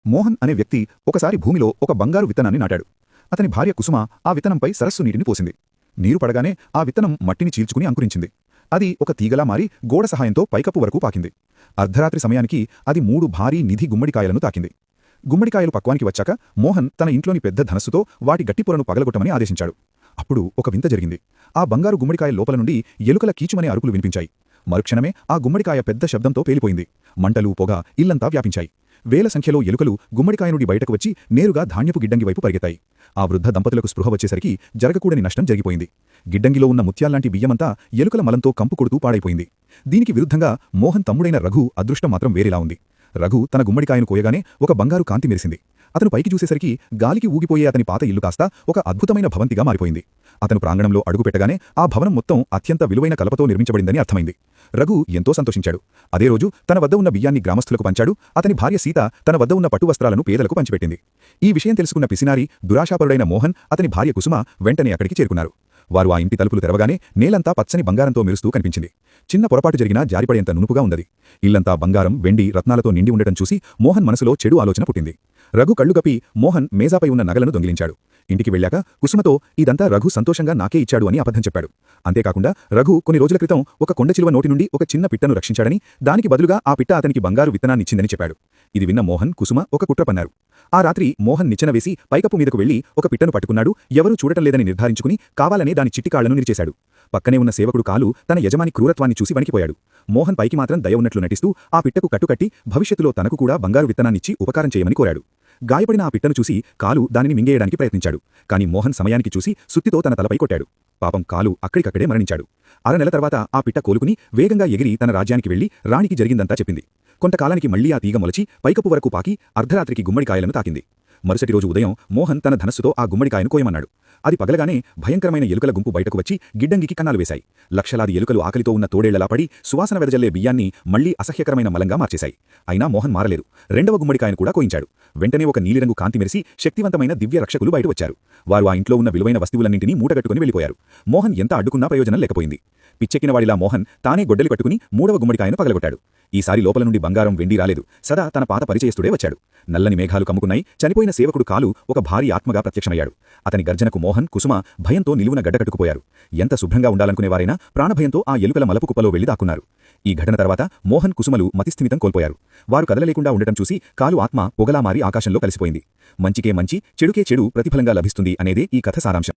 మోహన్ అనే వ్యక్తి ఒకసారి భూమిలో ఒక బంగారు విత్తనాన్ని నాటాడు. అతని భార్య కుసుమ ఆ విత్తనంపై సరస్సు నీటిని పోసింది. నీరు పడగానే ఆ విత్తనం మట్టిని చీల్చుకుని అంకురించింది. అది ఒక తీగలా మారి గోడ సహాయంతో పైకప్పు వరకు పాకింది. అర్ధరాత్రి సమయానికి అది 3 భారీ నిధి గుమ్మడికాయలను తాకింది. గుమ్మడికాయలు పక్వానికి వచ్చాక మోహన్ తన ఇంట్లోని పెద్ద ధనస్సుతో వాటి గట్టి పొరను పగలగొట్టమని ఆదేశించాడు. అప్పుడు ఒక వింత జరిగింది. ఆ బంగారు గుమ్మడికాయ లోపల నుండి ఎలుకల కీచుమనే అరుపులు వినిపించాయి. మరుక్షణమే ఆ గుమ్మడికాయ పెద్ద శబ్దంతో పేలిపోయింది. మంటలు, పొగ ఇల్లంతా వ్యాపించాయి. వేల సంఖ్యలో ఎలుకలు గుమ్మడికాయ నుండి బయటకు వచ్చి నేరుగా ధాన్యపు గిడ్డంగి వైపు పరిగెత్తాయి. ఆ వృద్ధ దంపతులకు స్పృహ వచ్చేసరికి జరగకూడని నష్టం జరిగిపోయింది. గిడ్డంగిలో ఉన్న ముత్యాల్లాంటి బియ్యమంతా ఎలుకల మలంతో కంపు కొడుతూ పాడైపోయింది. దీనికి విరుద్ధంగా మోహన్ తమ్ముడైన రఘు అదృష్టం మాత్రం వేరేలా ఉంది. రఘు తన గుమ్మడికాయను కోయగానే ఒక బంగారు కాంతి మెరిసింది. అతను పైకి చూసేసరికి గాలికి ఊగిపోయే అతని పాత ఇల్లు కాస్త ఒక అద్భుతమైన భవంతిగా మారిపోయింది. అతను ప్రాంగణంలో అడుగుపెట్టగానే ఆ భవనం మొత్తం అత్యంత విలువైన కలపతో నిర్మించబడిందని అర్థమైంది. రఘు ఎంతో సంతోషించాడు. అదే రోజు తన వద్ద ఉన్న బియ్యాన్ని గ్రామస్తులకు పంచాడు. అతని భార్య సీత తన వద్ద ఉన్న పట్టు వస్త్రాలను పేదలకు పంచిపెట్టింది. ఈ విషయం తెలుసుకున్న పిసినారి, దురాశాపరుడైన మోహన్, అతని భార్య కుసుమ వెంటనే అక్కడికి చేరుకున్నారు. వారు ఆ ఇంటి తలుపులు తెరవగానే నేలంతా పచ్చని బంగారంతో మెరుస్తూ కనిపించింది. చిన్న పొరపాటు జరిగినా జారిపడేంత నునుపుగా ఉన్నది. ఇల్లంతా బంగారం, వెండి, రత్నాలతో నిండి ఉండటం చూసి మోహన్ మనసులో చెడు ఆలోచన పుట్టింది. రఘు కళ్ళు కప్పి మోహన్ మేజాపై ఉన్న నగలను దొంగిలించాడు. ఇంటికి వెళ్ళాక కుసుమతో ఇదంతా రఘు సంతోషంగా నాకే ఇచ్చాడు అని అబద్ధం చెప్పాడు. అంతేకాకుండా రఘు కొన్ని రోజుల క్రితం ఒక కొండచిలువ నోటి నుండి ఒక చిన్న పిట్టను రక్షించాడని, దానికి బదులుగా ఆ పిట్ట అతనికి బంగారు విత్తనాన్నిచ్చిందని చెప్పాడు. ఇది విన్న మోహన్, కుసుమ ఒక కుట్ర పన్నారు. ఆ రాత్రి మోహన్ నిచ్చెన వేసి పైకప్పు మీదకు వెళ్లి ఒక పిట్టను పట్టుకున్నాడు. ఎవరూ చూడటం లేదని నిర్ధారించుకుని కావాలనే దాని చిట్టికాళ్లను నిరిచేశాడు. పక్కనే ఉన్న సేవకుడు కాలు తన యజమాని క్రూరత్వాన్ని చూసి వణికిపోయాడు. మోహన్ పైకి మాత్రం దయ ఉన్నట్లు నటిస్తూ ఆ పిట్టకు కట్టుకట్టి భవిష్యత్తులో తనకు కూడా బంగారు విత్తనాన్నిచ్చి ఉపకారం చేయమని కోరాడు. గాయపడిన ఆ పిట్టను చూసి కాలు దానిని మింగేయడానికి ప్రయత్నించాడు. కాని మోహన్ సమయానికి చూసి సుత్తితో తన తలపై కొట్టాడు. పాపం కాలు అక్కడికక్కడే మరణించాడు. 6 నెలల తర్వాత ఆ పిట్ట కోలుకుని వేగంగా ఎగిరి తన రాజ్యానికి వెళ్లి రాణికి జరిగిందంతా చెప్పింది. కొంతకాలానికి మళ్లీ ఆ తీగ మొలచి పైకప్పు వరకు పాకి అర్ధరాత్రికి గుమ్మడికాయలను తాకింది. మరుసటి రోజు ఉదయం మోహన్ తన ధనస్సుతో ఆ గుమ్మడికాయను కోయమన్నాడు. అది పగలగానే భయంకరమైన ఎలుకల గుంపు బయటకు వచ్చి గిడ్డంగికి కన్నాలు వేశాయి. లక్షలాది ఎలుకలు ఆకలితో ఉన్న తోడేళ్లలా పడి సువాసన వెదజల్లే బియ్యాన్ని మళ్లీ అసహ్యకరమైన మలంగా మార్చేశాయి. అయినా మోహన్ మారలేదు. 2వ గుమ్మడికాయను కూడా కోయించాడు. వెంటనే ఒక నీలిరంగు కాంతి మెరిసి శక్తివంతమైన దివ్య రక్షకులు బయట వచ్చారు. వారు ఆ ఇంట్లో ఉన్న విలువైన వస్తువులన్నింటినీ మూటగట్టుకుని వెళ్లిపోయారు. మోహన్ ఎంత అడ్డుకున్నా ప్రయోజనం లేకపోయింది. పిచ్చెక్కినవాడిలా మోహన్ తానే గొడ్డలి పట్టుకుని 3వ గుమ్మడికాయను పగలగొట్టాడు. ఈసారి లోపల నుండి బంగారం, వెండి రాలేదు. సదా తన పాత పరిచయస్తుడే వచ్చాడు. నల్లని మేఘాలు కమ్ముకున్నాయి. చనిపోయిన సేవకుడు కాలు ఒక భారీ ఆత్మగా ప్రత్యక్షమయ్యాడు. అతని గర్జనకు మోహన్, కుసుమ భయంతో నిలువున గడ్డకట్టుకుపోయారు. ఎంత శుభ్రంగా ఉండాలనుకునేవారైనా ప్రాణభయంతో ఆ ఎలుకల మలపు కుప్పలో వెళ్లి దాక్కున్నారు. ఈ ఘటన తర్వాత మోహన్, కుసుమలు మతిస్థిమితం కోల్పోయారు. వారు కదలలేకుండా ఉండటం చూసి కాలు ఆత్మ పొగలా మారి ఆకాశంలో కలిసిపోయింది. మంచికే మంచి, చెడుకే చెడు ప్రతిఫలంగా లభిస్తుంది అనేదే ఈ కథ సారాంశం.